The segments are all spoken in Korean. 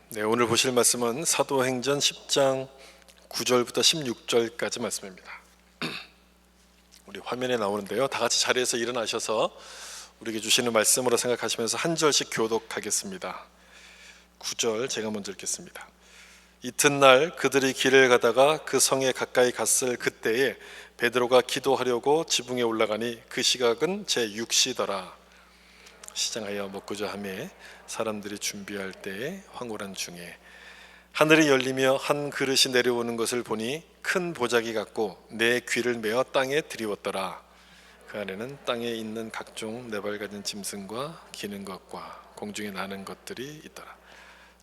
네, 오늘 보실 말씀은 사도행전 10장 9절부터 16절까지 말씀입니다. 우리 화면에 나오는데요, 다 같이 자리에서 일어나셔서 우리에게 주시는 말씀으로 생각하시면서 한 절씩 교독하겠습니다. 9절 제가 먼저 읽겠습니다. 이튿날 그들이 길을 가다가 그 성에 가까이 갔을 그때에 베드로가 기도하려고 지붕에 올라가니 그 시각은 제6시더라. 시장하여 먹고자 하매 사람들이 준비할 때에 황홀한 중에 하늘이 열리며 한 그릇이 내려오는 것을 보니 큰 보자기 같고 내 귀를 메어 땅에 드리웠더라. 그 안에는 땅에 있는 각종 네발 가진 짐승과 기는 것과 공중에 나는 것들이 있더라.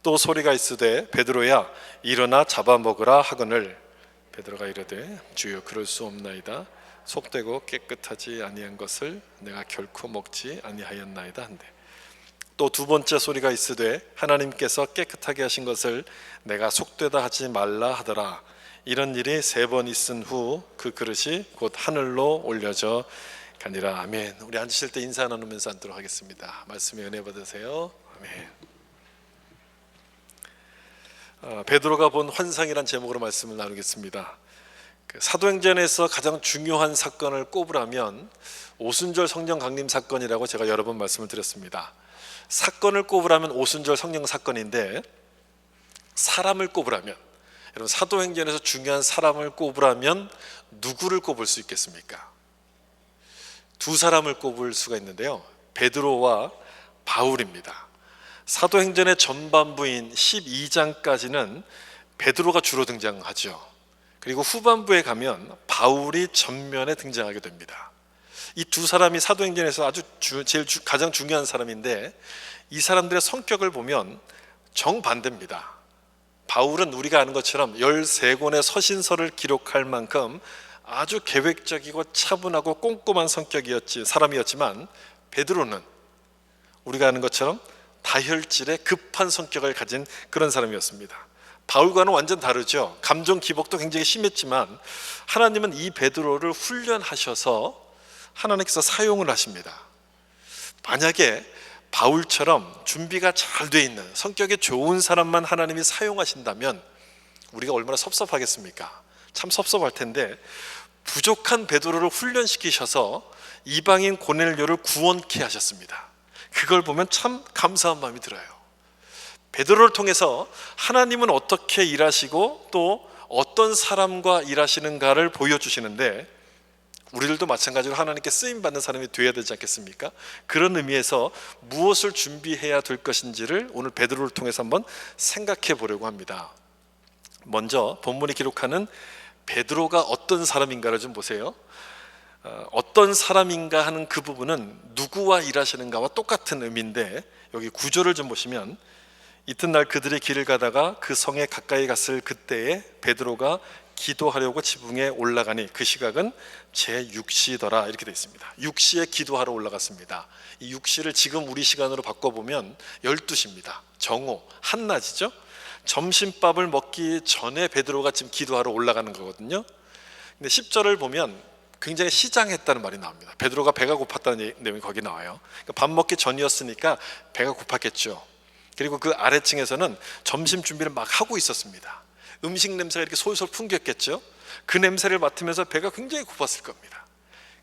또 소리가 있으되 베드로야 일어나 잡아먹으라 하거늘 베드로가 이르되 주여 그럴 수 없나이다. 속되고 깨끗하지 아니한 것을 내가 결코 먹지 아니하였나이다 한대. 또 두 번째 소리가 있으되 하나님께서 깨끗하게 하신 것을 내가 속되다 하지 말라 하더라. 이런 일이 3번 있은 후 그 그릇이 곧 하늘로 올려져 가니라. 아멘. 우리 앉으실 때 인사 나누면서 앉도록 하겠습니다. 말씀에 은혜 받으세요. 아멘. 베드로가 본 환상이란 제목으로 말씀을 나누겠습니다. 사도행전에서 가장 중요한 사건을 꼽으라면 오순절 성령 강림 사건이라고 제가 여러 번 말씀을 드렸습니다. 사건을 꼽으라면 오순절 성령 사건인데, 사람을 꼽으라면, 여러분 사도행전에서 중요한 사람을 꼽으라면 누구를 꼽을 수 있겠습니까? 두 사람을 꼽을 수가 있는데요, 베드로와 바울입니다. 사도행전의 전반부인 12장까지는 베드로가 주로 등장하죠. 그리고 후반부에 가면 바울이 전면에 등장하게 됩니다. 이 두 사람이 사도행전에서 아주 가장 중요한 사람인데, 이 사람들의 성격을 보면 정반대입니다. 바울은 우리가 아는 것처럼 13권의 서신서를 기록할 만큼 아주 계획적이고 차분하고 꼼꼼한 사람이었지만, 베드로는 우리가 아는 것처럼 다혈질의 급한 성격을 가진 그런 사람이었습니다. 바울과는 완전 다르죠. 감정 기복도 굉장히 심했지만 하나님은 이 베드로를 훈련하셔서 하나님께서 사용을 하십니다. 만약에 바울처럼 준비가 잘 돼 있는 성격이 좋은 사람만 하나님이 사용하신다면 우리가 얼마나 섭섭하겠습니까? 참 섭섭할 텐데, 부족한 베드로를 훈련시키셔서 이방인 고넬료를 구원케 하셨습니다. 그걸 보면 참 감사한 마음이 들어요. 베드로를 통해서 하나님은 어떻게 일하시고 또 어떤 사람과 일하시는가를 보여주시는데, 우리들도 마찬가지로 하나님께 쓰임받는 사람이 되어야 되지 않겠습니까? 그런 의미에서 무엇을 준비해야 될 것인지를 오늘 베드로를 통해서 한번 생각해 보려고 합니다. 먼저 본문이 기록하는 베드로가 어떤 사람인가를 좀 보세요. 어떤 사람인가 하는 그 부분은 누구와 일하시는가와 똑같은 의미인데, 여기 구절을 좀 보시면 이튿날 그들의 길을 가다가 그 성에 가까이 갔을 그때에 베드로가 기도하려고 지붕에 올라가니 그 시각은 제6시더라 이렇게 되어 있습니다. 6시에 기도하러 올라갔습니다. 이 6시를 지금 우리 시간으로 바꿔보면 12시입니다. 정오, 한낮이죠. 점심밥을 먹기 전에 베드로가 지금 기도하러 올라가는 거거든요. 근데 10절을 보면 굉장히 시장했다는 말이 나옵니다. 베드로가 배가 고팠다는 내용이 거기 나와요. 그러니까 밥 먹기 전이었으니까 배가 고팠겠죠. 그리고 그 아래층에서는 점심 준비를 막 하고 있었습니다. 음식 냄새가 이렇게 솔솔 풍겼겠죠. 그 냄새를 맡으면서 배가 굉장히 고팠을 겁니다.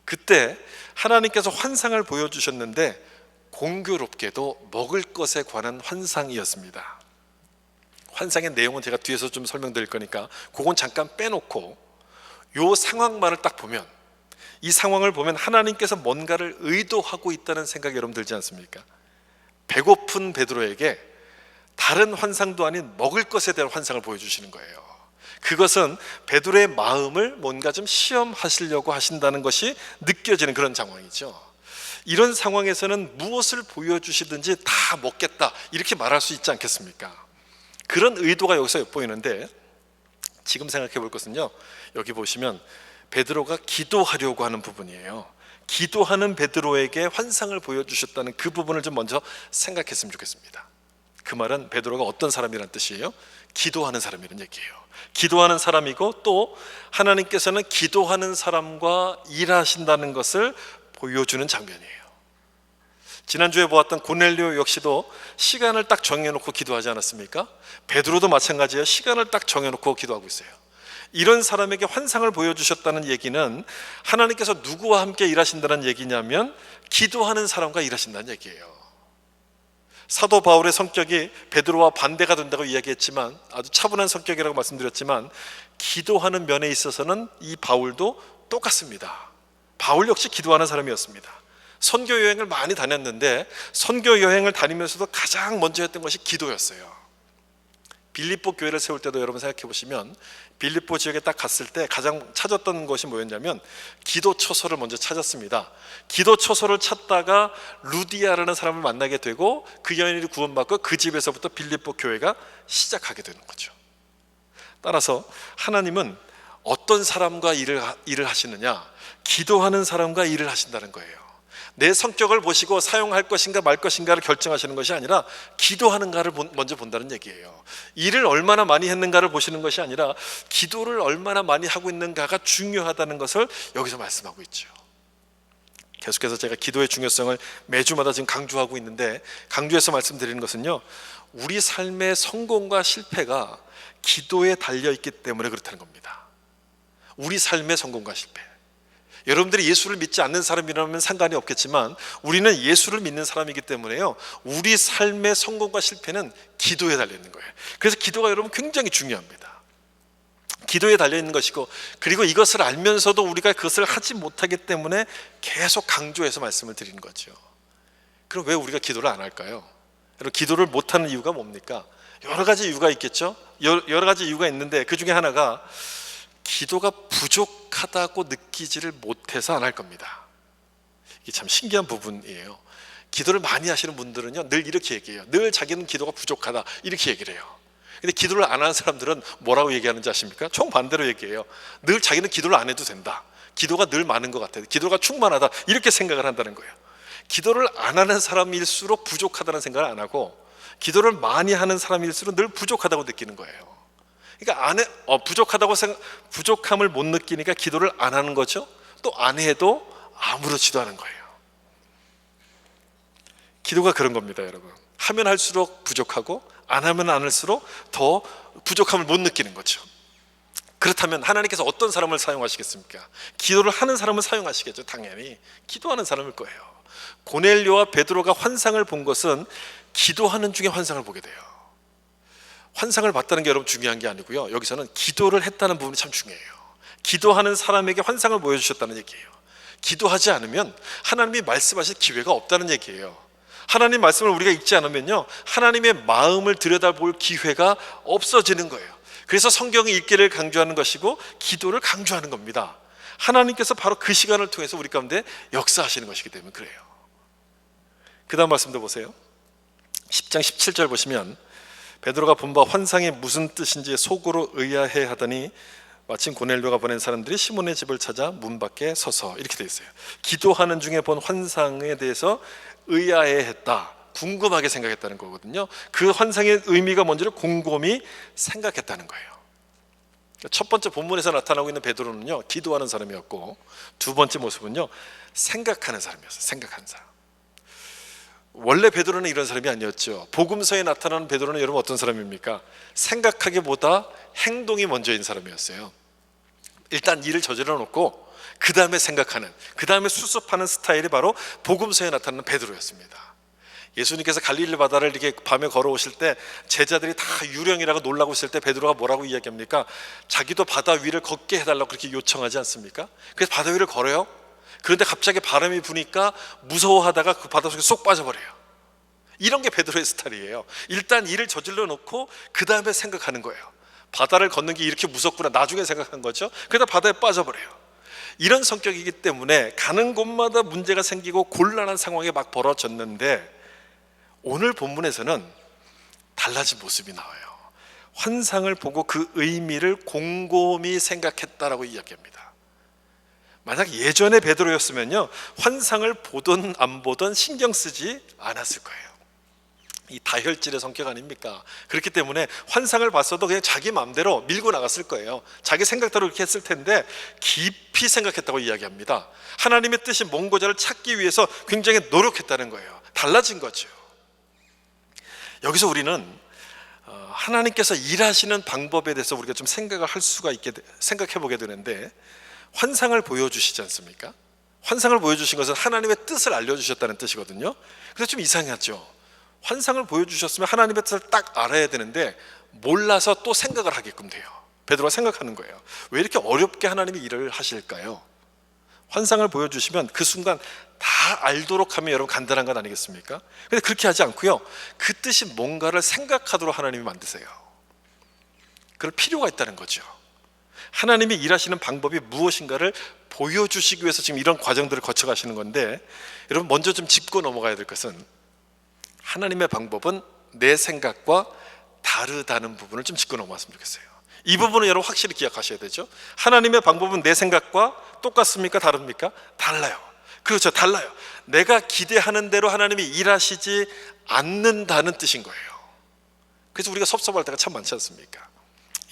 그때 하나님께서 환상을 보여주셨는데, 공교롭게도 먹을 것에 관한 환상이었습니다. 환상의 내용은 제가 뒤에서 좀 설명드릴 거니까 그건 잠깐 빼놓고 이 상황만을 딱 보면, 이 상황을 보면 하나님께서 뭔가를 의도하고 있다는 생각이 여러분 들지 않습니까? 배고픈 베드로에게 다른 환상도 아닌 먹을 것에 대한 환상을 보여주시는 거예요. 그것은 베드로의 마음을 뭔가 좀 시험하시려고 하신다는 것이 느껴지는 그런 상황이죠. 이런 상황에서는 무엇을 보여주시든지 다 먹겠다 이렇게 말할 수 있지 않겠습니까? 그런 의도가 여기서 엿보이는데, 지금 생각해 볼 것은요, 여기 보시면 베드로가 기도하려고 하는 부분이에요. 기도하는 베드로에게 환상을 보여주셨다는 그 부분을 좀 먼저 생각했으면 좋겠습니다. 그 말은 베드로가 어떤 사람이라는 뜻이에요? 기도하는 사람이라는 얘기예요. 기도하는 사람이고, 또 하나님께서는 기도하는 사람과 일하신다는 것을 보여주는 장면이에요. 지난주에 보았던 고넬료 역시도 시간을 딱 정해놓고 기도하지 않았습니까? 베드로도 마찬가지예요. 시간을 딱 정해놓고 기도하고 있어요. 이런 사람에게 환상을 보여주셨다는 얘기는 하나님께서 누구와 함께 일하신다는 얘기냐면 기도하는 사람과 일하신다는 얘기예요. 사도 바울의 성격이 베드로와 반대가 된다고 이야기했지만, 아주 차분한 성격이라고 말씀드렸지만, 기도하는 면에 있어서는 이 바울도 똑같습니다. 바울 역시 기도하는 사람이었습니다. 선교 여행을 많이 다녔는데 선교 여행을 다니면서도 가장 먼저 했던 것이 기도였어요. 빌립보 교회를 세울 때도 여러분 생각해 보시면 빌립보 지역에 딱 갔을 때 가장 찾았던 것이 뭐였냐면 기도 처소를 먼저 찾았습니다. 기도 처소를 찾다가 루디아라는 사람을 만나게 되고 그 여인이 구원받고 그 집에서부터 빌립보 교회가 시작하게 되는 거죠. 따라서 하나님은 어떤 사람과 일을 하시느냐, 기도하는 사람과 일을 하신다는 거예요. 내 성격을 보시고 사용할 것인가 말 것인가를 결정하시는 것이 아니라 기도하는가를 먼저 본다는 얘기예요. 일을 얼마나 많이 했는가를 보시는 것이 아니라 기도를 얼마나 많이 하고 있는가가 중요하다는 것을 여기서 말씀하고 있죠. 계속해서 제가 기도의 중요성을 매주마다 지금 강조하고 있는데, 강조해서 말씀드리는 것은요, 우리 삶의 성공과 실패가 기도에 달려있기 때문에 그렇다는 겁니다. 우리 삶의 성공과 실패, 여러분들이 예수를 믿지 않는 사람이라면 상관이 없겠지만 우리는 예수를 믿는 사람이기 때문에요, 우리 삶의 성공과 실패는 기도에 달려있는 거예요. 그래서 기도가 여러분 굉장히 중요합니다. 기도에 달려있는 것이고, 그리고 이것을 알면서도 우리가 그것을 하지 못하기 때문에 계속 강조해서 말씀을 드리는 거죠. 그럼 왜 우리가 기도를 안 할까요? 여러분, 기도를 못하는 이유가 뭡니까? 여러 가지 이유가 있겠죠. 여러 가지 이유가 있는데 그 중에 하나가 기도가 부족하다고 느끼지를 못해서 안 할 겁니다. 이게 참 신기한 부분이에요. 기도를 많이 하시는 분들은요, 늘 이렇게 얘기해요. 늘 자기는 기도가 부족하다, 이렇게 얘기를 해요. 근데 기도를 안 하는 사람들은 뭐라고 얘기하는지 아십니까? 정반대로 얘기해요. 늘 자기는 기도를 안 해도 된다, 기도가 늘 많은 것 같아, 기도가 충만하다, 이렇게 생각을 한다는 거예요. 기도를 안 하는 사람일수록 부족하다는 생각을 안 하고, 기도를 많이 하는 사람일수록 늘 부족하다고 느끼는 거예요. 그러니까 부족함을 못 느끼니까 기도를 안 하는 거죠. 또 안 해도 아무렇지도 않은 거예요. 기도가 그런 겁니다, 여러분. 하면 할수록 부족하고 안 하면 안 할수록 더 부족함을 못 느끼는 거죠. 그렇다면 하나님께서 어떤 사람을 사용하시겠습니까? 기도를 하는 사람을 사용하시겠죠. 당연히 기도하는 사람일 거예요. 고넬료와 베드로가 환상을 본 것은 기도하는 중에 환상을 보게 돼요. 환상을 봤다는 게 여러분 중요한 게 아니고요, 여기서는 기도를 했다는 부분이 참 중요해요. 기도하는 사람에게 환상을 보여주셨다는 얘기예요. 기도하지 않으면 하나님이 말씀하실 기회가 없다는 얘기예요. 하나님 말씀을 우리가 읽지 않으면요, 하나님의 마음을 들여다볼 기회가 없어지는 거예요. 그래서 성경의 읽기를 강조하는 것이고 기도를 강조하는 겁니다. 하나님께서 바로 그 시간을 통해서 우리 가운데 역사하시는 것이기 때문에 그래요. 그 다음 말씀도 보세요. 10장 17절 보시면 베드로가 본 바 환상이 무슨 뜻인지 속으로 의아해 하더니 마침 고넬료가 보낸 사람들이 시몬의 집을 찾아 문 밖에 서서, 이렇게 되어 있어요. 기도하는 중에 본 환상에 대해서 의아해 했다, 궁금하게 생각했다는 거거든요. 그 환상의 의미가 뭔지를 곰곰이 생각했다는 거예요. 첫 번째 본문에서 나타나고 있는 베드로는요, 기도하는 사람이었고, 두 번째 모습은요, 생각하는 사람이었어요. 생각하는 사람. 원래 베드로는 이런 사람이 아니었죠. 복음서에 나타나는 베드로는 여러분 어떤 사람입니까? 생각하기보다 행동이 먼저인 사람이었어요. 일단 일을 저질러 놓고 그 다음에 생각하는, 그 다음에 수습하는 스타일이 바로 복음서에 나타나는 베드로였습니다. 예수님께서 갈릴리 바다를 이렇게 밤에 걸어오실 때 제자들이 다 유령이라고 놀라고 있을 때 베드로가 뭐라고 이야기합니까? 자기도 바다 위를 걷게 해달라고 그렇게 요청하지 않습니까? 그래서 바다 위를 걸어요. 그런데 갑자기 바람이 부니까 무서워하다가 그 바닷속에 쏙 빠져버려요. 이런 게 베드로의 스타일이에요. 일단 일을 저질러 놓고 그 다음에 생각하는 거예요. 바다를 걷는 게 이렇게 무섭구나, 나중에 생각한 거죠. 그러다 바다에 빠져버려요. 이런 성격이기 때문에 가는 곳마다 문제가 생기고 곤란한 상황이 막 벌어졌는데, 오늘 본문에서는 달라진 모습이 나와요. 환상을 보고 그 의미를 곰곰이 생각했다라고 이야기합니다. 만약 예전에 베드로였으면요, 환상을 보든 안 보든 신경 쓰지 않았을 거예요. 이 다혈질의 성격 아닙니까? 그렇기 때문에 환상을 봤어도 그냥 자기 마음대로 밀고 나갔을 거예요. 자기 생각대로 이렇게 했을 텐데 깊이 생각했다고 이야기합니다. 하나님의 뜻이 뭔고자를 찾기 위해서 굉장히 노력했다는 거예요. 달라진 거죠. 여기서 우리는 하나님께서 일하시는 방법에 대해서 우리가 좀 생각을 할 수가 있게, 생각해 보게 되는데, 환상을 보여주시지 않습니까? 환상을 보여주신 것은 하나님의 뜻을 알려주셨다는 뜻이거든요. 근데 좀 이상하죠. 환상을 보여주셨으면 하나님의 뜻을 딱 알아야 되는데 몰라서 또 생각을 하게끔 돼요. 베드로가 생각하는 거예요. 왜 이렇게 어렵게 하나님이 일을 하실까요? 환상을 보여주시면 그 순간 다 알도록 하면 여러분 간단한 건 아니겠습니까? 근데 그렇게 하지 않고요, 그 뜻이 뭔가를 생각하도록 하나님이 만드세요. 그럴 필요가 있다는 거죠. 하나님이 일하시는 방법이 무엇인가를 보여주시기 위해서 지금 이런 과정들을 거쳐가시는 건데, 여러분 먼저 좀 짚고 넘어가야 될 것은, 하나님의 방법은 내 생각과 다르다는 부분을 좀 짚고 넘어갔으면 좋겠어요. 이 부분은 여러분 확실히 기억하셔야 되죠. 하나님의 방법은 내 생각과 똑같습니까? 다릅니까? 달라요. 그렇죠, 달라요. 내가 기대하는 대로 하나님이 일하시지 않는다는 뜻인 거예요. 그래서 우리가 섭섭할 때가 참 많지 않습니까?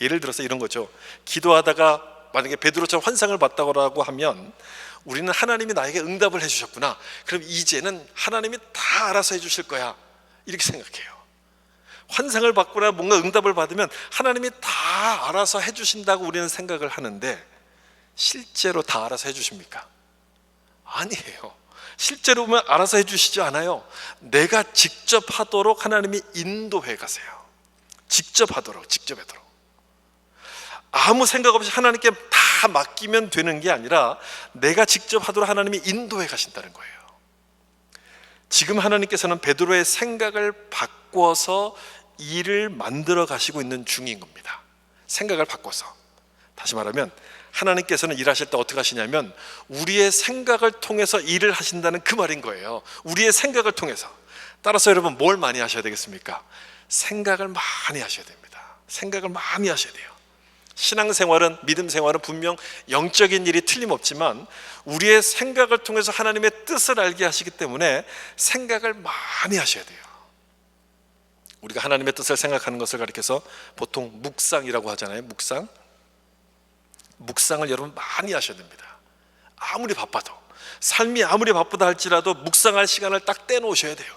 예를 들어서 이런 거죠. 기도하다가 만약에 베드로처럼 환상을 봤다고 하면 우리는 하나님이 나에게 응답을 해주셨구나, 그럼 이제는 하나님이 다 알아서 해주실 거야, 이렇게 생각해요. 환상을 받거나 뭔가 응답을 받으면 하나님이 다 알아서 해주신다고 우리는 생각을 하는데, 실제로 다 알아서 해주십니까? 아니에요. 실제로 보면 알아서 해주시지 않아요. 내가 직접 하도록 하나님이 인도해 가세요. 직접 하도록. 아무 생각 없이 하나님께 다 맡기면 되는 게 아니라 내가 직접 하도록 하나님이 인도해 가신다는 거예요. 지금 하나님께서는 베드로의 생각을 바꿔서 일을 만들어 가시고 있는 중인 겁니다. 생각을 바꿔서. 다시 말하면 하나님께서는 일하실 때 어떻게 하시냐면 우리의 생각을 통해서 일을 하신다는 그 말인 거예요. 우리의 생각을 통해서. 따라서 여러분 뭘 많이 하셔야 되겠습니까? 생각을 많이 하셔야 됩니다. 생각을 많이 하셔야 돼요. 신앙생활은, 믿음 생활은 분명 영적인 일이 틀림없지만 우리의 생각을 통해서 하나님의 뜻을 알게 하시기 때문에 생각을 많이 하셔야 돼요. 우리가 하나님의 뜻을 생각하는 것을 가리켜서 보통 묵상이라고 하잖아요. 묵상을 여러분 많이 하셔야 됩니다. 아무리 바빠도, 삶이 아무리 바쁘다 할지라도 묵상할 시간을 딱 떼놓으셔야 돼요.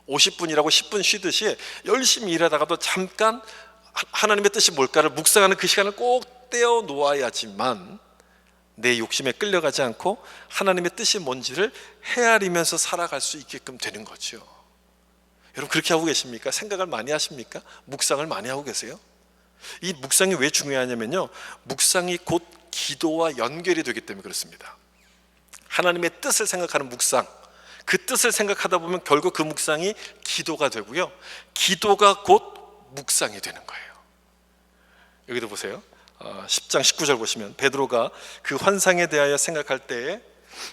50분이라고 10분 쉬듯이 열심히 일하다가도 잠깐 하나님의 뜻이 뭘까를 묵상하는 그 시간을 꼭 떼어 놓아야지만 내 욕심에 끌려가지 않고 하나님의 뜻이 뭔지를 헤아리면서 살아갈 수 있게끔 되는 거죠. 여러분 그렇게 하고 계십니까? 생각을 많이 하십니까? 묵상을 많이 하고 계세요? 이 묵상이 왜 중요하냐면요, 묵상이 곧 기도와 연결이 되기 때문에 그렇습니다. 하나님의 뜻을 생각하는 묵상, 그 뜻을 생각하다 보면 결국 그 묵상이 기도가 되고요, 기도가 곧 묵상이 되는 거예요. 여기도 보세요. 10장 19절 보시면 베드로가 그 환상에 대하여 생각할 때에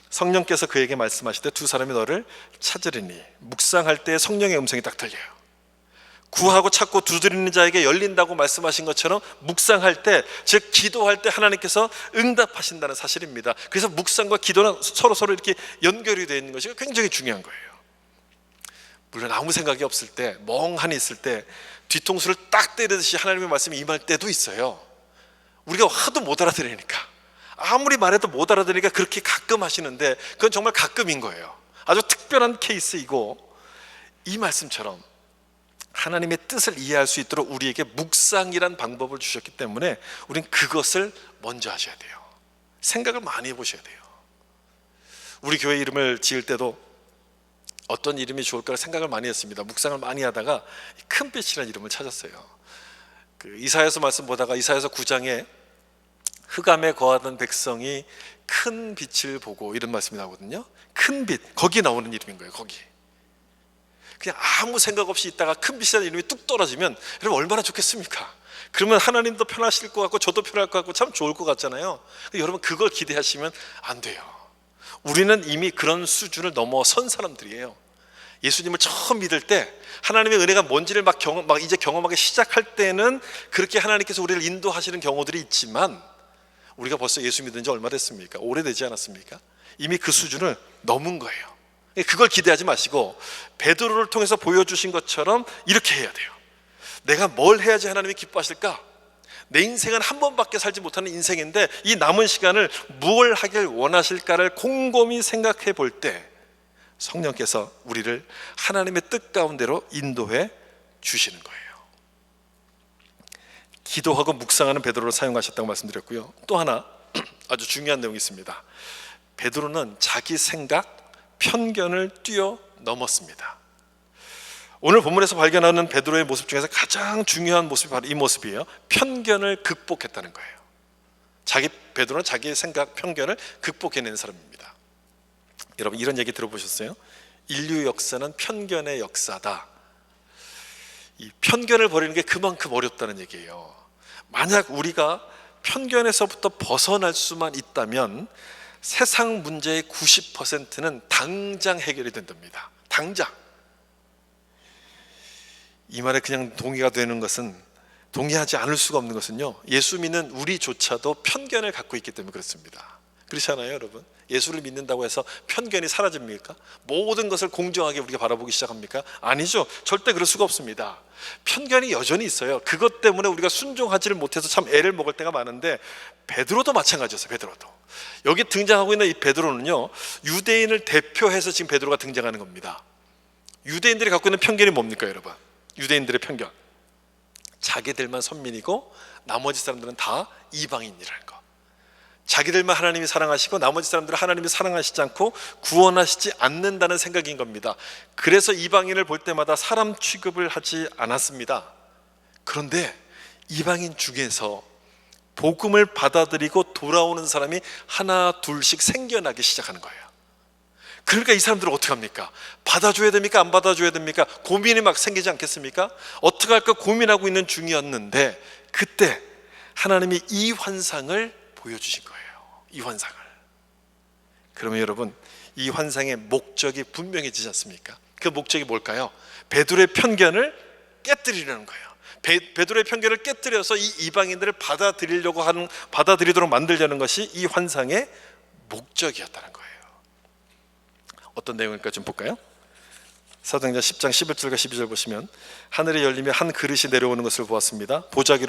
성령께서 그에게 말씀하시되 두 사람이 너를 찾으리니, 묵상할 때 성령의 음성이 딱 들려요. 구하고 찾고 두드리는 자에게 열린다고 말씀하신 것처럼 묵상할 때, 즉 기도할 때 하나님께서 응답하신다는 사실입니다. 그래서 묵상과 기도는 서로 이렇게 연결이 되어 있는 것이 굉장히 중요한 거예요. 물론 아무 생각이 없을 때, 멍하니 있을 때 뒤통수를 딱 때리듯이 하나님의 말씀이 임할 때도 있어요. 우리가 하도 못 알아들으니까, 아무리 말해도 못 알아들으니까 그렇게 가끔 하시는데 그건 정말 가끔인 거예요. 아주 특별한 케이스이고, 이 말씀처럼 하나님의 뜻을 이해할 수 있도록 우리에게 묵상이란 방법을 주셨기 때문에 우린 그것을 먼저 하셔야 돼요. 생각을 많이 해보셔야 돼요. 우리 교회 이름을 지을 때도 어떤 이름이 좋을까를 생각을 많이 했습니다. 묵상을 많이 하다가 큰빛이라는 이름을 찾았어요. 그 이사야서 말씀 보다가 이사야서 9장에 흑암에 거하던 백성이 큰 빛을 보고, 이런 말씀이 나오거든요. 큰 빛, 거기 나오는 이름인 거예요. 거기 그냥 아무 생각 없이 있다가 큰 빛이라는 이름이 뚝 떨어지면 여러분 얼마나 좋겠습니까? 그러면 하나님도 편하실 것 같고 저도 편할 것 같고 참 좋을 것 같잖아요. 여러분 그걸 기대하시면 안 돼요. 우리는 이미 그런 수준을 넘어선 사람들이에요. 예수님을 처음 믿을 때 하나님의 은혜가 뭔지를 막 이제 경험하기 시작할 때는 그렇게 하나님께서 우리를 인도하시는 경우들이 있지만, 우리가 벌써 예수 믿은 지 얼마 됐습니까? 오래되지 않았습니까? 이미 그 수준을 넘은 거예요. 그걸 기대하지 마시고 베드로를 통해서 보여주신 것처럼 이렇게 해야 돼요. 내가 뭘 해야지 하나님이 기뻐하실까? 내 인생은 한 번밖에 살지 못하는 인생인데 이 남은 시간을 무엇을 하길 원하실까를 곰곰이 생각해 볼 때 성령께서 우리를 하나님의 뜻 가운데로 인도해 주시는 거예요. 기도하고 묵상하는 베드로를 사용하셨다고 말씀드렸고요. 또 하나 아주 중요한 내용이 있습니다. 베드로는 자기 생각, 편견을 뛰어넘었습니다. 오늘 본문에서 발견하는 베드로의 모습 중에서 가장 중요한 모습이 바로 이 모습이에요. 편견을 극복했다는 거예요. 베드로는 자기의 생각, 편견을 극복해낸 사람입니다. 여러분 이런 얘기 들어보셨어요? 인류 역사는 편견의 역사다. 이 편견을 버리는 게 그만큼 어렵다는 얘기예요. 만약 우리가 편견에서부터 벗어날 수만 있다면 세상 문제의 90%는 당장 해결이 된답니다. 당장. 이 말에 그냥 동의하지 않을 수가 없는 것은요, 예수 믿는 우리조차도 편견을 갖고 있기 때문에 그렇습니다. 그렇지 않아요, 여러분? 예수를 믿는다고 해서 편견이 사라집니까? 모든 것을 공정하게 우리가 바라보기 시작합니까? 아니죠. 절대 그럴 수가 없습니다. 편견이 여전히 있어요. 그것 때문에 우리가 순종하지를 못해서 참 애를 먹을 때가 많은데 베드로도 마찬가지였어요. 베드로도. 여기 등장하고 있는 이 베드로는요, 유대인을 대표해서 지금 베드로가 등장하는 겁니다. 유대인들이 갖고 있는 편견이 뭡니까, 여러분? 유대인들의 편견, 자기들만 선민이고 나머지 사람들은 다 이방인이라는 거. 자기들만 하나님이 사랑하시고 나머지 사람들은 하나님이 사랑하시지 않고 구원하시지 않는다는 생각인 겁니다. 그래서 이방인을 볼 때마다 사람 취급을 하지 않았습니다. 그런데 이방인 중에서 복음을 받아들이고 돌아오는 사람이 하나 둘씩 생겨나기 시작하는 거예요. 그러니까 이 사람들은 어떻게 합니까? 받아줘야 됩니까? 안 받아줘야 됩니까? 고민이 막 생기지 않겠습니까? 어떻게 할까 고민하고 있는 중이었는데 그때 하나님이 이 환상을 보여주신 거예요. 이 환상을. 그러면 여러분 이 환상의 목적이 분명해지지 않습니까? 그 목적이 뭘까요? 베드로의 편견을 깨뜨리려는 거예요. 베드로의 편견을 깨뜨려서 이 이방인들을 받아들이도록 만들려는 것이 이 환상의 목적이었다는 거예요. 어떤 내용일까 좀 볼까요? 사도행전 10장 11절과 12절 보시면 하늘이 열리며 한 그릇이 내려오는 것을 보았습니다. 보자기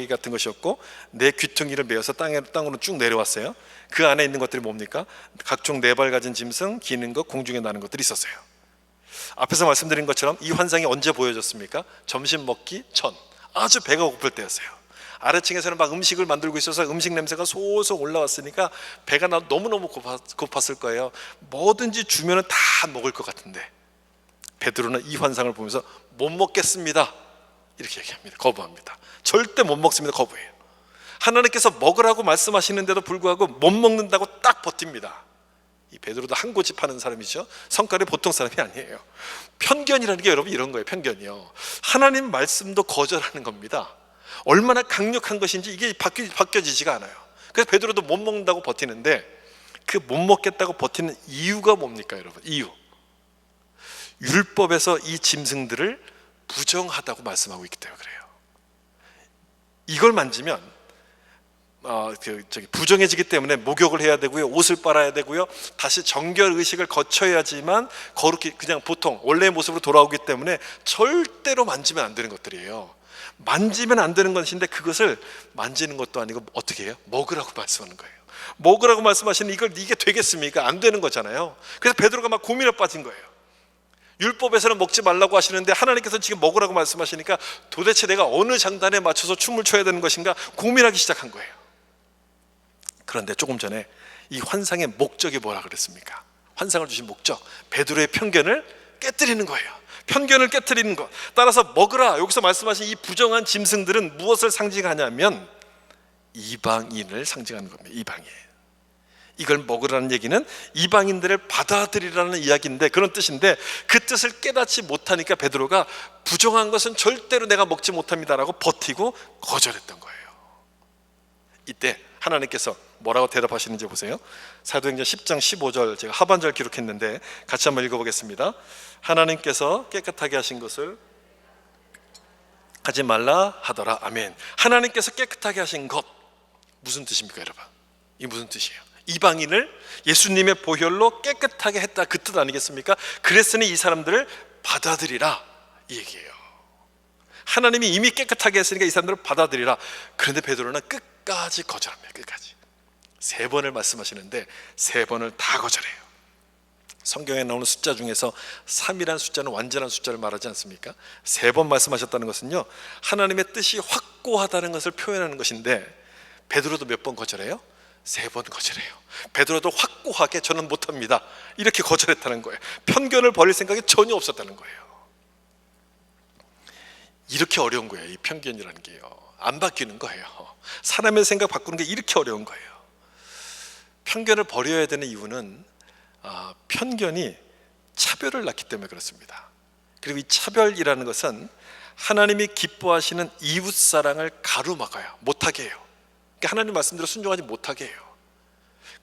같은 것이었고 내 귀퉁이를 메어서 땅으로 쭉 내려왔어요. 그 안에 있는 것들이 뭡니까? 각종 네 발 가진 짐승, 기는 것, 공중에 나는 것들이 있었어요. 앞에서 말씀드린 것처럼 이 환상이 언제 보여졌습니까? 점심 먹기 전, 아주 배가 고플 때였어요. 아래층에서는 막 음식을 만들고 있어서 음식 냄새가 솔솔 올라왔으니까 배가 너무너무 고팠을 거예요. 뭐든지 주면은 다 먹을 것 같은데 베드로는 이 환상을 보면서 못 먹겠습니다 이렇게 얘기합니다. 거부합니다. 절대 못 먹습니다. 거부해요. 하나님께서 먹으라고 말씀하시는데도 불구하고 못 먹는다고 딱 버팁니다. 이 베드로도 한 고집하는 사람이죠. 성깔이 보통 사람이 아니에요. 편견이라는 게 여러분 이런 거예요. 편견이요. 하나님 말씀도 거절하는 겁니다. 얼마나 강력한 것인지 이게 바뀌어지지가 않아요. 그래서 베드로도 못 먹는다고 버티는데 그 못 먹겠다고 버티는 이유가 뭡니까, 여러분? 이유. 율법에서 이 짐승들을 부정하다고 말씀하고 있기 때문에 그래요. 이걸 만지면 부정해지기 때문에 목욕을 해야 되고요, 옷을 빨아야 되고요, 다시 정결 의식을 거쳐야지만 거룩히 그냥 보통 원래의 모습으로 돌아오기 때문에 절대로 만지면 안 되는 것들이에요. 만지면 안 되는 것인데 그것을 만지는 것도 아니고 어떻게 해요? 먹으라고 말씀하는 거예요. 먹으라고 말씀하시는 이게 되겠습니까? 안 되는 거잖아요. 그래서 베드로가 막 고민에 빠진 거예요. 율법에서는 먹지 말라고 하시는데 하나님께서 지금 먹으라고 말씀하시니까 도대체 내가 어느 장단에 맞춰서 춤을 춰야 되는 것인가 고민하기 시작한 거예요. 그런데 조금 전에 이 환상의 목적이 뭐라 그랬습니까? 환상을 주신 목적, 베드로의 편견을 깨뜨리는 거예요. 편견을 깨뜨리는 것. 따라서 먹으라, 여기서 말씀하신 이 부정한 짐승들은 무엇을 상징하냐면 이방인을 상징하는 겁니다. 이방인. 이걸 먹으라는 얘기는 이방인들을 받아들이라는 이야기인데, 그런 뜻인데 그 뜻을 깨닫지 못하니까 베드로가 부정한 것은 절대로 내가 먹지 못합니다라고 버티고 거절했던 거예요. 이때 하나님께서 뭐라고 대답하시는지 보세요. 사도행전 10장 15절, 제가 하반절 기록했는데 같이 한번 읽어보겠습니다. 하나님께서 깨끗하게 하신 것을 하지 말라 하더라. 아멘. 하나님께서 깨끗하게 하신 것, 무슨 뜻입니까, 여러분? 이 무슨 뜻이에요? 이방인을 예수님의 보혈로 깨끗하게 했다, 그 뜻 아니겠습니까? 그랬으니 이 사람들을 받아들이라, 이 얘기예요. 하나님이 이미 깨끗하게 했으니까 이 사람들을 받아들이라. 그런데 베드로는 끝까지 거절합니다. 끝까지 3번을 말씀하시는데 3번을 다 거절해요. 성경에 나오는 숫자 중에서 3이라는 숫자는 완전한 숫자를 말하지 않습니까? 3번 말씀하셨다는 것은요, 하나님의 뜻이 확고하다는 것을 표현하는 것인데, 베드로도 몇 번 거절해요? 3번 거절해요. 베드로도 확고하게 저는 못합니다, 이렇게 거절했다는 거예요. 편견을 버릴 생각이 전혀 없었다는 거예요. 이렇게 어려운 거예요. 이 편견이라는 게요, 안 바뀌는 거예요. 사람의 생각 바꾸는 게 이렇게 어려운 거예요. 편견을 버려야 되는 이유는 편견이 차별을 낳기 때문에 그렇습니다. 그리고 이 차별이라는 것은 하나님이 기뻐하시는 이웃사랑을 가로막아요. 못하게 해요. 그러니까 하나님 말씀대로 순종하지 못하게 해요.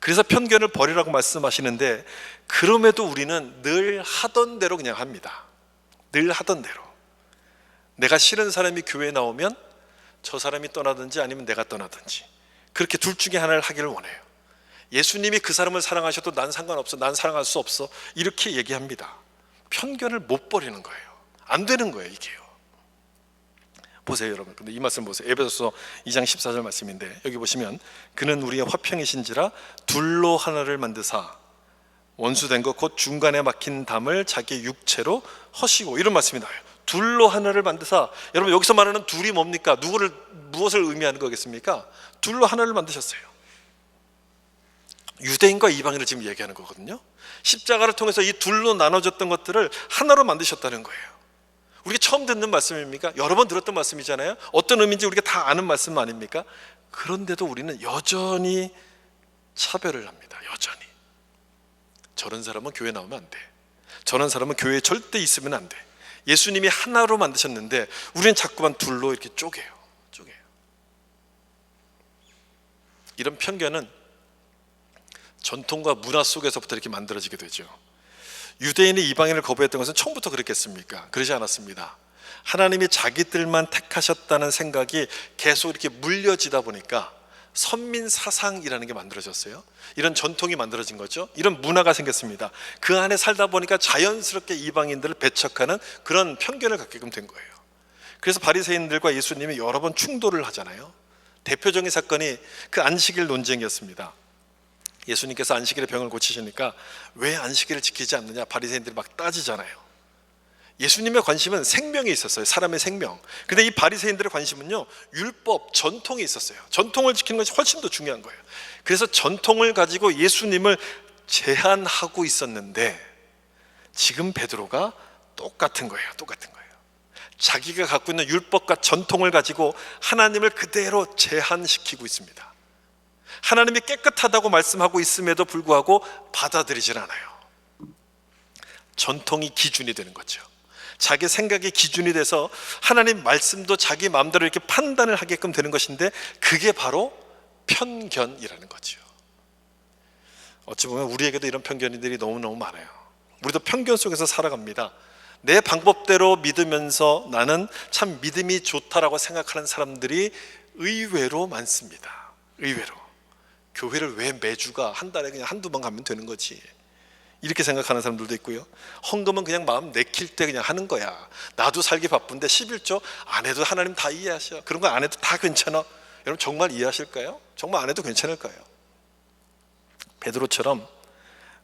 그래서 편견을 버리라고 말씀하시는데, 그럼에도 우리는 늘 하던 대로 그냥 합니다. 늘 하던 대로. 내가 싫은 사람이 교회에 나오면 저 사람이 떠나든지 아니면 내가 떠나든지, 그렇게 둘 중에 하나를 하기를 원해요. 예수님이 그 사람을 사랑하셔도 난 상관없어, 난 사랑할 수 없어, 이렇게 얘기합니다. 편견을 못 버리는 거예요. 안 되는 거예요, 이게요. 보세요, 여러분. 근데 이 말씀 보세요. 에베소서 2장 14절 말씀인데, 여기 보시면 그는 우리의 화평이신지라 둘로 하나를 만드사 원수된 것 곧 중간에 막힌 담을 자기 육체로 허시고, 이런 말씀이 나와요. 둘로 하나를 만드사. 여러분, 여기서 말하는 둘이 뭡니까? 무엇을 의미하는 거겠습니까? 둘로 하나를 만드셨어요. 유대인과 이방인을 지금 얘기하는 거거든요. 십자가를 통해서 이 둘로 나눠졌던 것들을 하나로 만드셨다는 거예요. 우리가 처음 듣는 말씀입니까? 여러 번 들었던 말씀이잖아요. 어떤 의미인지 우리가 다 아는 말씀 아닙니까? 그런데도 우리는 여전히 차별을 합니다. 여전히. 저런 사람은 교회 나오면 안 돼, 저런 사람은 교회에 절대 있으면 안 돼. 예수님이 하나로 만드셨는데 우리는 자꾸만 둘로 이렇게 쪼개요. 이런 편견은 전통과 문화 속에서부터 이렇게 만들어지게 되죠. 유대인이 이방인을 거부했던 것은 처음부터 그랬겠습니까? 그러지 않았습니다. 하나님이 자기들만 택하셨다는 생각이 계속 이렇게 물려지다 보니까 선민 사상이라는 게 만들어졌어요. 이런 전통이 만들어진 거죠. 이런 문화가 생겼습니다. 그 안에 살다 보니까 자연스럽게 이방인들을 배척하는 그런 편견을 갖게끔 된 거예요. 그래서 바리새인들과 예수님이 여러 번 충돌을 하잖아요. 대표적인 사건이 그 안식일 논쟁이었습니다. 예수님께서 안식일에 병을 고치시니까 왜 안식일을 지키지 않느냐, 바리새인들이 막 따지잖아요. 예수님의 관심은 생명이 있었어요. 사람의 생명. 근데 이 바리새인들의 관심은요, 율법, 전통이 있었어요. 전통을 지키는 것이 훨씬 더 중요한 거예요. 그래서 전통을 가지고 예수님을 제한하고 있었는데, 지금 베드로가 똑같은 거예요. 자기가 갖고 있는 율법과 전통을 가지고 하나님을 그대로 제한시키고 있습니다. 하나님이 깨끗하다고 말씀하고 있음에도 불구하고 받아들이질 않아요. 전통이 기준이 되는 거죠. 자기 생각이 기준이 돼서 하나님 말씀도 자기 마음대로 이렇게 판단을 하게끔 되는 것인데, 그게 바로 편견이라는 거죠. 어찌 보면 우리에게도 이런 편견들이 너무너무 많아요. 우리도 편견 속에서 살아갑니다. 내 방법대로 믿으면서 나는 참 믿음이 좋다라고 생각하는 사람들이 의외로 많습니다. 의외로. 교회를 왜 매주가, 한 달에 그냥 한두 번 가면 되는 거지, 이렇게 생각하는 사람들도 있고요. 헌금은 그냥 마음 내킬 때 그냥 하는 거야. 나도 살기 바쁜데 11조 안 해도 하나님 다 이해하셔. 그런 거 안 해도 다 괜찮아. 여러분, 정말 이해하실까요? 정말 안 해도 괜찮을까요? 베드로처럼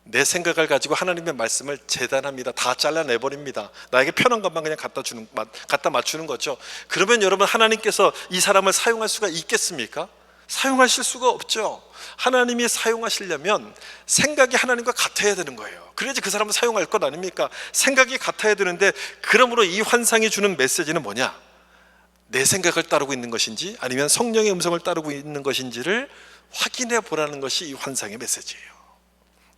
내 생각을 가지고 하나님의 말씀을 재단합니다. 다 잘라내버립니다. 나에게 편한 것만 그냥 갖다 맞추는 거죠. 그러면 여러분, 하나님께서 이 사람을 사용할 수가 있겠습니까? 사용하실 수가 없죠. 하나님이 사용하시려면 생각이 하나님과 같아야 되는 거예요. 그래야지 그 사람을 사용할 것 아닙니까? 생각이 같아야 되는데, 그러므로 이 환상이 주는 메시지는 뭐냐? 내 생각을 따르고 있는 것인지 아니면 성령의 음성을 따르고 있는 것인지를 확인해 보라는 것이 이 환상의 메시지예요.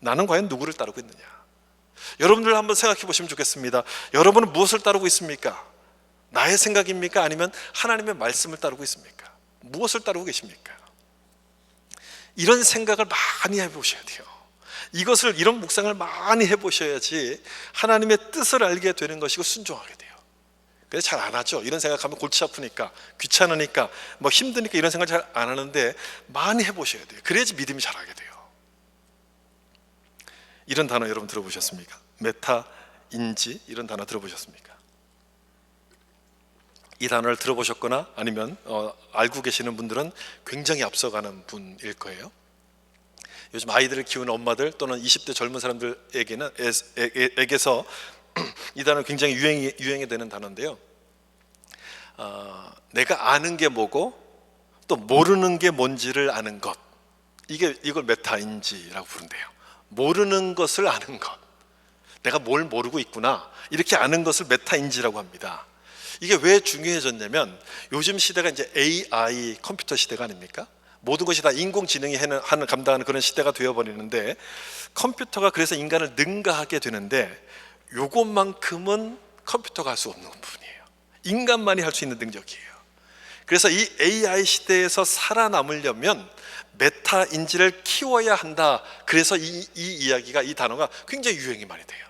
나는 과연 누구를 따르고 있느냐? 여러분들 한번 생각해 보시면 좋겠습니다. 여러분은 무엇을 따르고 있습니까? 나의 생각입니까? 아니면 하나님의 말씀을 따르고 있습니까? 무엇을 따르고 계십니까? 이런 생각을 많이 해보셔야 돼요. 이런 묵상을 많이 해보셔야지 하나님의 뜻을 알게 되는 것이고 순종하게 돼요. 그래서 잘 안 하죠. 이런 생각하면 골치 아프니까, 귀찮으니까, 힘드니까 이런 생각 잘 안 하는데 많이 해보셔야 돼요. 그래야지 믿음이 자라게 돼요. 이런 단어 여러분 들어보셨습니까? 메타인지 이런 단어 들어보셨습니까? 이 단어를 들어보셨거나 아니면 알고 계시는 분들은 굉장히 앞서가는 분일 거예요. 요즘 아이들을 키우는 엄마들 또는 20대 젊은 사람들에게서 이 단어는 굉장히 유행이 되는 단어인데요. 내가 아는 게 뭐고 또 모르는 게 뭔지를 아는 것, 이걸 메타인지라고 부른대요. 모르는 것을 아는 것, 내가 뭘 모르고 있구나 이렇게 아는 것을 메타인지라고 합니다. 이게 왜 중요해졌냐면 요즘 시대가 이제 AI 컴퓨터 시대가 아닙니까? 모든 것이 다 인공지능이 감당하는 그런 시대가 되어버리는데, 컴퓨터가 그래서 인간을 능가하게 되는데 요것만큼은 컴퓨터가 할 수 없는 부분이에요. 인간만이 할 수 있는 능력이에요. 그래서 이 AI 시대에서 살아남으려면 메타인지를 키워야 한다. 그래서 이 이야기가, 이 단어가 굉장히 유행이 많이 돼요.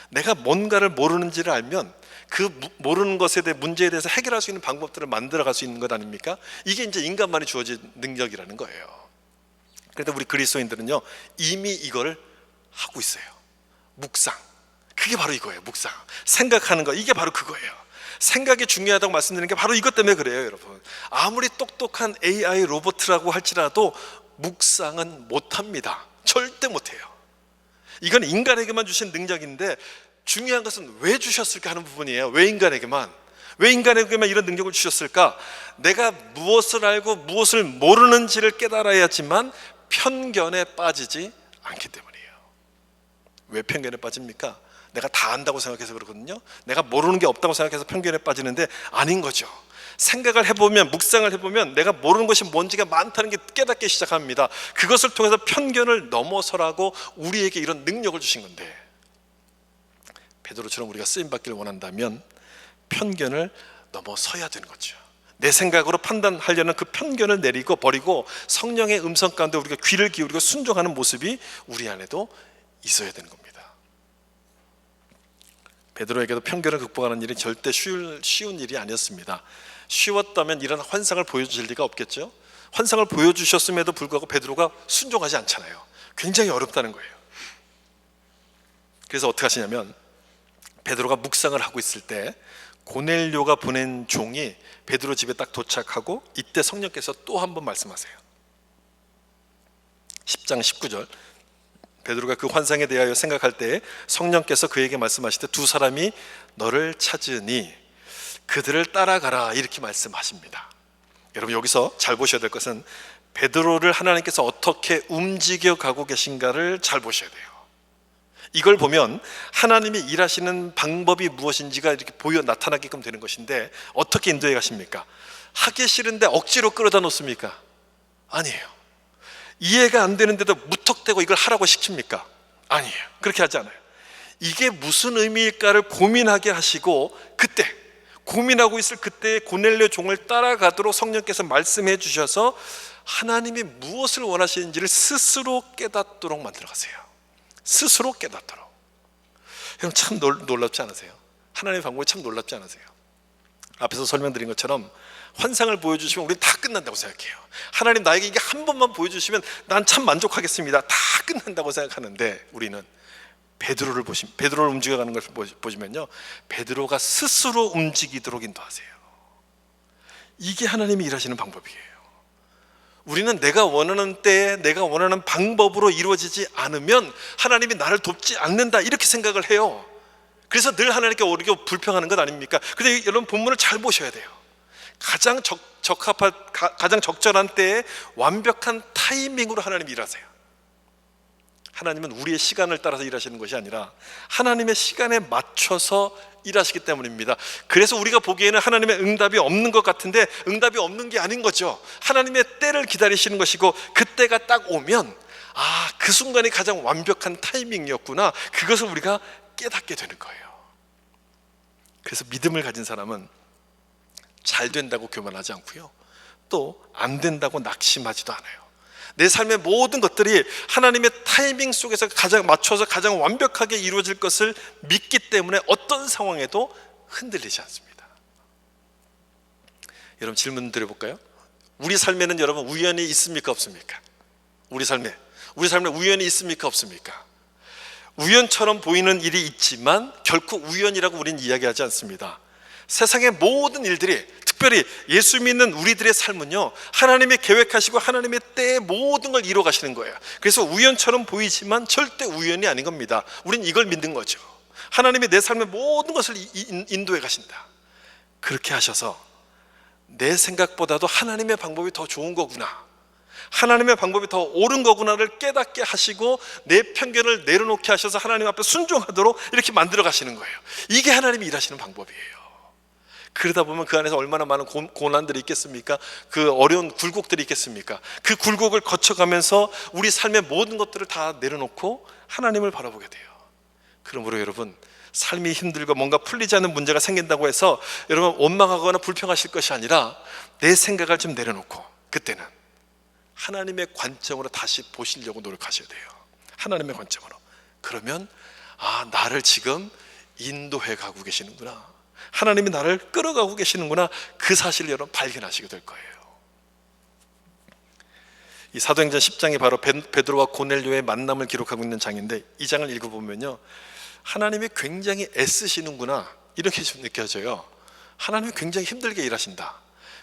내가 뭔가를 모르는지를 알면 그 모르는 것에 대해 문제에 대해서 해결할 수 있는 방법들을 만들어갈 수 있는 것 아닙니까? 이게 이제 인간만이 주어진 능력이라는 거예요. 그런데 우리 그리스도인들은요 이미 이걸 하고 있어요. 묵상, 그게 바로 이거예요. 묵상, 생각하는 거, 이게 바로 그거예요. 생각이 중요하다고 말씀드리는 게 바로 이것 때문에 그래요. 여러분, 아무리 똑똑한 AI 로봇이라고 할지라도 묵상은 못합니다. 절대 못해요. 이건 인간에게만 주신 능력인데 중요한 것은 왜 주셨을까 하는 부분이에요. 왜 인간에게만 이런 능력을 주셨을까? 내가 무엇을 알고 무엇을 모르는지를 깨달아야지만 편견에 빠지지 않기 때문이에요. 왜 편견에 빠집니까? 내가 다 안다고 생각해서 그러거든요. 내가 모르는 게 없다고 생각해서 편견에 빠지는데 아닌 거죠. 생각을 해보면, 묵상을 해보면 내가 모르는 것이 뭔지가 많다는 게 깨닫기 시작합니다. 그것을 통해서 편견을 넘어서라고 우리에게 이런 능력을 주신 건데, 베드로처럼 우리가 쓰임받기를 원한다면 편견을 넘어서야 되는 거죠. 내 생각으로 판단하려는 그 편견을 버리고 성령의 음성 가운데 우리가 귀를 기울이고 순종하는 모습이 우리 안에도 있어야 되는 겁니다. 베드로에게도 편견을 극복하는 일이 절대 쉬운 일이 아니었습니다. 쉬웠다면 이런 환상을 보여주실 리가 없겠죠. 환상을 보여주셨음에도 불구하고 베드로가 순종하지 않잖아요. 굉장히 어렵다는 거예요. 그래서 어떻게 하시냐면, 베드로가 묵상을 하고 있을 때 고넬료가 보낸 종이 베드로 집에 딱 도착하고, 이때 성령께서 또 한 번 말씀하세요. 10장 19절, 베드로가 그 환상에 대하여 생각할 때 성령께서 그에게 말씀하시되 두 사람이 너를 찾으니 그들을 따라가라, 이렇게 말씀하십니다. 여러분, 여기서 잘 보셔야 될 것은 베드로를 하나님께서 어떻게 움직여 가고 계신가를 잘 보셔야 돼요. 이걸 보면 하나님이 일하시는 방법이 무엇인지가 이렇게 나타나게끔 되는 것인데, 어떻게 인도해 가십니까? 하기 싫은데 억지로 끌어다 놓습니까? 아니에요. 이해가 안 되는데도 무턱대고 이걸 하라고 시킵니까? 아니에요. 그렇게 하지 않아요. 이게 무슨 의미일까를 고민하게 하시고, 그때 고민하고 있을 그때 고넬료 종을 따라가도록 성령께서 말씀해 주셔서 하나님이 무엇을 원하시는지를 스스로 깨닫도록 만들어 가세요. 스스로 깨닫도록. 여러분, 참 놀랍지 않으세요? 하나님의 방법이 참 놀랍지 않으세요? 앞에서 설명드린 것처럼 환상을 보여주시면 우리는 다 끝난다고 생각해요. 하나님 나에게 이게 한 번만 보여주시면 난 참 만족하겠습니다. 다 끝난다고 생각하는데, 우리는 베드로를 움직여가는 것을 보시면요, 베드로가 스스로 움직이도록 인도하세요. 이게 하나님이 일하시는 방법이에요. 우리는 내가 원하는 때에 내가 원하는 방법으로 이루어지지 않으면 하나님이 나를 돕지 않는다, 이렇게 생각을 해요. 그래서 늘 하나님께 오히려 불평하는 것 아닙니까? 근데 여러분, 본문을 잘 보셔야 돼요. 가장 가장 적절한 때에 완벽한 타이밍으로 하나님이 일하세요. 하나님은 우리의 시간을 따라서 일하시는 것이 아니라 하나님의 시간에 맞춰서 일하시기 때문입니다. 그래서 우리가 보기에는 하나님의 응답이 없는 것 같은데 응답이 없는 게 아닌 거죠. 하나님의 때를 기다리시는 것이고, 그 때가 딱 오면 그 순간이 가장 완벽한 타이밍이었구나, 그것을 우리가 깨닫게 되는 거예요. 그래서 믿음을 가진 사람은 잘 된다고 교만하지 않고요, 또 안 된다고 낙심하지도 않아요. 내 삶의 모든 것들이 하나님의 타이밍 속에서 가장 맞춰서 가장 완벽하게 이루어질 것을 믿기 때문에 어떤 상황에도 흔들리지 않습니다. 여러분, 질문 드려볼까요? 우리 삶에는 여러분 우연이 있습니까, 없습니까? 우리 삶에 우연이 있습니까, 없습니까? 우연처럼 보이는 일이 있지만 결코 우연이라고 우리는 이야기하지 않습니다. 세상의 모든 일들이, 특별히 예수 믿는 우리들의 삶은요, 하나님이 계획하시고 하나님의 때에 모든 걸 이루어 가시는 거예요. 그래서 우연처럼 보이지만 절대 우연이 아닌 겁니다. 우린 이걸 믿는 거죠. 하나님이 내 삶의 모든 것을 인도해 가신다. 그렇게 하셔서 내 생각보다도 하나님의 방법이 더 좋은 거구나, 하나님의 방법이 더 옳은 거구나를 깨닫게 하시고 내 편견을 내려놓게 하셔서 하나님 앞에 순종하도록 이렇게 만들어 가시는 거예요. 이게 하나님이 일하시는 방법이에요. 그러다 보면 그 안에서 얼마나 많은 고난들이 있겠습니까? 그 어려운 굴곡들이 있겠습니까? 그 굴곡을 거쳐가면서 우리 삶의 모든 것들을 다 내려놓고 하나님을 바라보게 돼요. 그러므로 여러분, 삶이 힘들고 뭔가 풀리지 않는 문제가 생긴다고 해서 여러분 원망하거나 불평하실 것이 아니라 내 생각을 좀 내려놓고 그때는 하나님의 관점으로 다시 보시려고 노력하셔야 돼요. 하나님의 관점으로. 그러면 나를 지금 인도해 가고 계시는구나, 하나님이 나를 끌어가고 계시는구나, 그 사실을 여러분 발견하시게 될 거예요. 이 사도행전 10장이 바로 베드로와 고넬료의 만남을 기록하고 있는 장인데, 이 장을 읽어보면요, 하나님이 굉장히 애쓰시는구나 이렇게 좀 느껴져요. 하나님이 굉장히 힘들게 일하신다.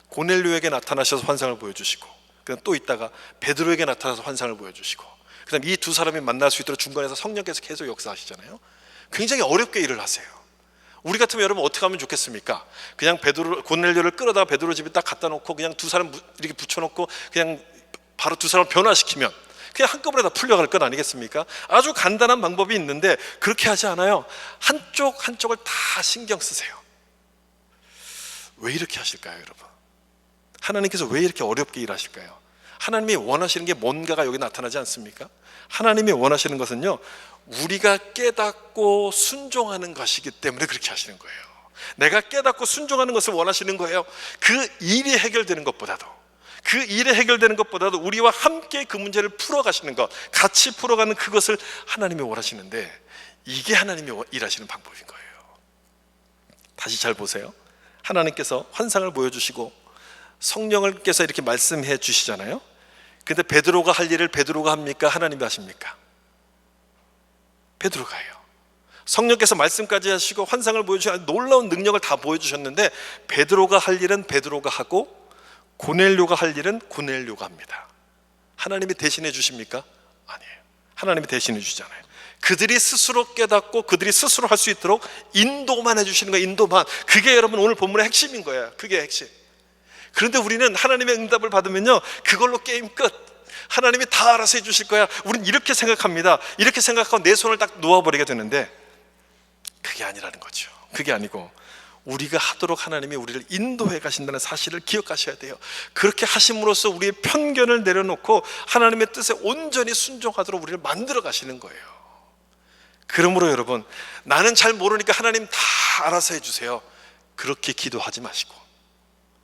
고넬료에게 나타나셔서 환상을 보여주시고, 그다음 또 있다가 베드로에게 나타나서 환상을 보여주시고, 그다음 이 두 사람이 만날 수 있도록 중간에서 성령께서 계속 역사하시잖아요. 굉장히 어렵게 일을 하세요. 우리 같으면 여러분 어떻게 하면 좋겠습니까? 그냥 고넬료를 끌어다가 베드로 집에 딱 갖다 놓고 그냥 두 사람 이렇게 붙여놓고 그냥 바로 두 사람을 변화시키면 그냥 한꺼번에 다 풀려갈 것 아니겠습니까? 아주 간단한 방법이 있는데 그렇게 하지 않아요. 한쪽을 다 신경 쓰세요. 왜 이렇게 하실까요, 여러분? 하나님께서 왜 이렇게 어렵게 일하실까요? 하나님이 원하시는 게 뭔가가 여기 나타나지 않습니까? 하나님이 원하시는 것은요, 우리가 깨닫고 순종하는 것이기 때문에 그렇게 하시는 거예요. 내가 깨닫고 순종하는 것을 원하시는 거예요. 그 일이 해결되는 것보다도, 우리와 함께 그 문제를 풀어가시는 것, 같이 풀어가는 그것을 하나님이 원하시는데, 이게 하나님이 일하시는 방법인 거예요. 다시 잘 보세요. 하나님께서 환상을 보여주시고 성령께서 이렇게 말씀해 주시잖아요. 근데 베드로가 할 일을 베드로가 합니까? 하나님이 하십니까? 베드로가 해요. 성령께서 말씀까지 하시고 환상을 보여주시고 놀라운 능력을 다 보여주셨는데, 베드로가 할 일은 베드로가 하고 고넬료가 할 일은 고넬료가 합니다. 하나님이 대신해 주십니까? 아니에요. 하나님이 대신해 주잖아요. 그들이 스스로 깨닫고 그들이 스스로 할 수 있도록 인도만 해주시는 거예요. 인도만. 그게 여러분 오늘 본문의 핵심인 거예요. 그게 핵심. 그런데 우리는 하나님의 응답을 받으면요, 그걸로 게임 끝. 하나님이 다 알아서 해주실 거야. 우리는 이렇게 생각합니다. 이렇게 생각하고 내 손을 딱 놓아버리게 되는데, 그게 아니라는 거죠. 그게 아니고 우리가 하도록 하나님이 우리를 인도해 가신다는 사실을 기억하셔야 돼요. 그렇게 하심으로써 우리의 편견을 내려놓고 하나님의 뜻에 온전히 순종하도록 우리를 만들어 가시는 거예요. 그러므로 여러분, 나는 잘 모르니까 하나님 다 알아서 해주세요, 그렇게 기도하지 마시고,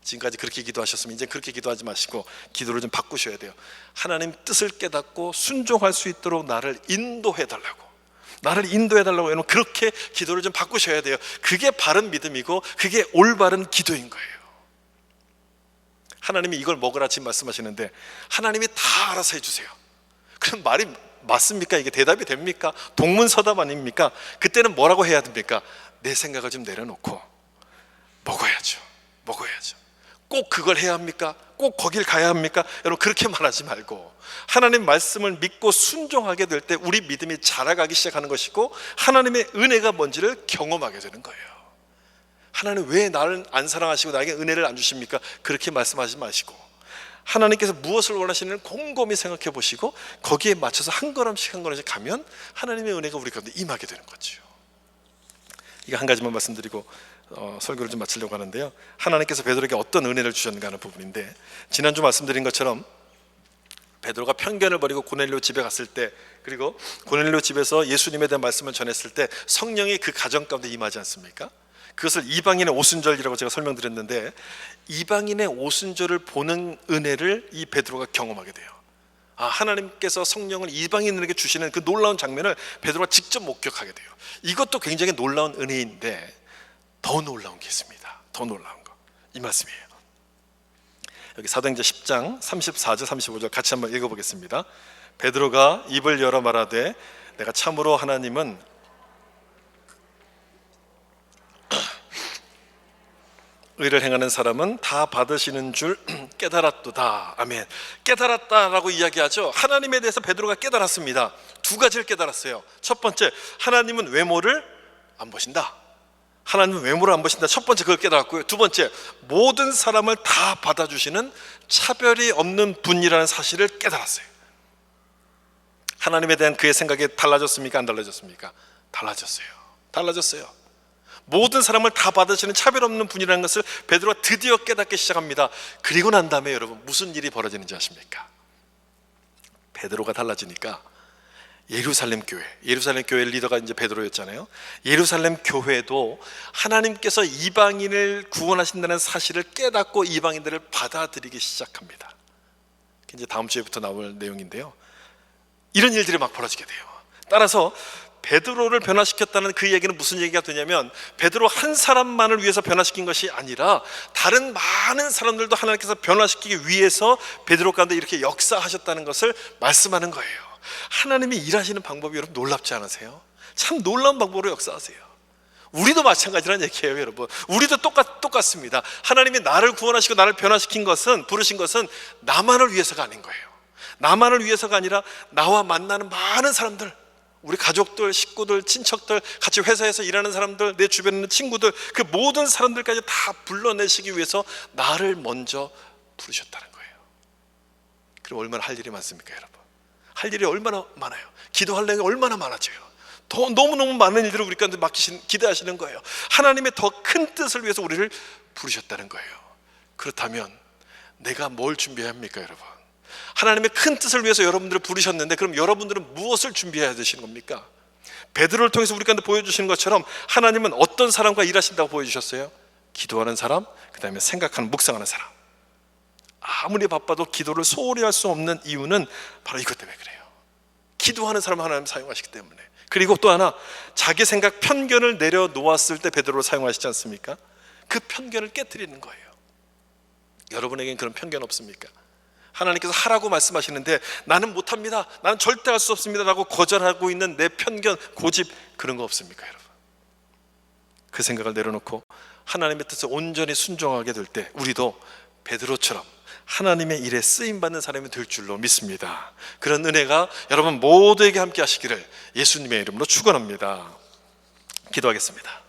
지금까지 그렇게 기도하셨으면 이제 그렇게 기도하지 마시고 기도를 좀 바꾸셔야 돼요. 하나님 뜻을 깨닫고 순종할 수 있도록 나를 인도해 달라고 여러분, 그렇게 기도를 좀 바꾸셔야 돼요. 그게 바른 믿음이고 그게 올바른 기도인 거예요. 하나님이 이걸 먹으라 지금 말씀하시는데 하나님이 다 알아서 해주세요. 그럼 말이 맞습니까? 이게 대답이 됩니까? 동문서답 아닙니까? 그때는 뭐라고 해야 됩니까? 내 생각을 좀 내려놓고 먹어야죠. 꼭 그걸 해야 합니까? 꼭 거길 가야 합니까? 여러분, 그렇게 말하지 말고 하나님 말씀을 믿고 순종하게 될 때 우리 믿음이 자라가기 시작하는 것이고, 하나님의 은혜가 뭔지를 경험하게 되는 거예요. 하나님 왜 나를 안 사랑하시고 나에게 은혜를 안 주십니까? 그렇게 말씀하지 마시고, 하나님께서 무엇을 원하시는지 곰곰이 생각해 보시고 거기에 맞춰서 한 걸음씩 가면 하나님의 은혜가 우리 가운데 임하게 되는 거죠. 이거 한 가지만 말씀드리고 설교를 좀 마치려고 하는데요, 하나님께서 베드로에게 어떤 은혜를 주셨는가 하는 부분인데, 지난주 말씀드린 것처럼 베드로가 편견을 버리고 고넬료 집에 갔을 때, 그리고 고넬료 집에서 예수님에 대한 말씀을 전했을 때 성령이 그 가정 가운데 임하지 않습니까? 그것을 이방인의 오순절이라고 제가 설명드렸는데, 이방인의 오순절을 보는 은혜를 이 베드로가 경험하게 돼요. 하나님께서 성령을 이방인에게 주시는 그 놀라운 장면을 베드로가 직접 목격하게 돼요. 이것도 굉장히 놀라운 은혜인데 더 놀라운 게 있습니다. 더 놀라운 거, 이 말씀이에요. 여기 사도행전 10장 34절 35절 같이 한번 읽어보겠습니다. 베드로가 입을 열어 말하되 내가 참으로 하나님은 의를 행하는 사람은 다 받으시는 줄 깨달았도다. 아멘. 깨달았다라고 이야기하죠. 하나님에 대해서 베드로가 깨달았습니다. 두 가지를 깨달았어요. 첫 번째, 하나님은 외모를 안 보신다. 하나님은 외모를 안 보신다. 첫 번째 그걸 깨달았고요. 두 번째, 모든 사람을 다 받아주시는 차별이 없는 분이라는 사실을 깨달았어요. 하나님에 대한 그의 생각이 달라졌습니까? 안 달라졌습니까? 달라졌어요. 모든 사람을 다 받으시는 차별 없는 분이라는 것을 베드로가 드디어 깨닫기 시작합니다. 그리고 난 다음에 여러분 무슨 일이 벌어지는지 아십니까? 베드로가 달라지니까 예루살렘 교회 리더가 이제 베드로였잖아요. 예루살렘 교회도 하나님께서 이방인을 구원하신다는 사실을 깨닫고 이방인들을 받아들이기 시작합니다. 이제 다음 주에부터 나올 내용인데요. 이런 일들이 막 벌어지게 돼요. 따라서 베드로를 변화시켰다는 그 얘기는 무슨 얘기가 되냐면, 베드로 한 사람만을 위해서 변화시킨 것이 아니라 다른 많은 사람들도 하나님께서 변화시키기 위해서 베드로 가운데 이렇게 역사하셨다는 것을 말씀하는 거예요. 하나님이 일하시는 방법이 여러분 놀랍지 않으세요? 참 놀라운 방법으로 역사하세요. 우리도 마찬가지라는 얘기예요, 여러분. 우리도 똑같습니다. 하나님이 나를 구원하시고 나를 변화시킨 것은, 부르신 것은 나만을 위해서가 아닌 거예요. 나만을 위해서가 아니라 나와 만나는 많은 사람들, 우리 가족들, 식구들, 친척들, 같이 회사에서 일하는 사람들, 내 주변에 있는 친구들, 그 모든 사람들까지 다 불러내시기 위해서 나를 먼저 부르셨다는 거예요. 그럼 얼마나 할 일이 많습니까, 여러분? 할 일이 얼마나 많아요. 기도할 일이 얼마나 많아져요. 너무너무 많은 일들을 우리 가운데 기대하시는 거예요. 하나님의 더 큰 뜻을 위해서 우리를 부르셨다는 거예요. 그렇다면 내가 뭘 준비해야 합니까, 여러분? 하나님의 큰 뜻을 위해서 여러분들을 부르셨는데, 그럼 여러분들은 무엇을 준비해야 되시는 겁니까? 베드로를 통해서 우리 가운데 보여주시는 것처럼 하나님은 어떤 사람과 일하신다고 보여주셨어요? 기도하는 사람, 그 다음에 생각하는, 묵상하는 사람. 아무리 바빠도 기도를 소홀히 할 수 없는 이유는 바로 이것 때문에 그래요. 기도하는 사람을 하나님 사용하시기 때문에. 그리고 또 하나, 자기 생각, 편견을 내려놓았을 때 베드로를 사용하시지 않습니까? 그 편견을 깨트리는 거예요. 여러분에겐 그런 편견 없습니까? 하나님께서 하라고 말씀하시는데 나는 못합니다, 나는 절대 할 수 없습니다 라고 거절하고 있는 내 편견, 고집, 그런 거 없습니까, 여러분? 그 생각을 내려놓고 하나님의 뜻에 온전히 순종하게 될 때 우리도 베드로처럼 하나님의 일에 쓰임받는 사람이 될 줄로 믿습니다. 그런 은혜가 여러분 모두에게 함께 하시기를 예수님의 이름으로 축원합니다. 기도하겠습니다.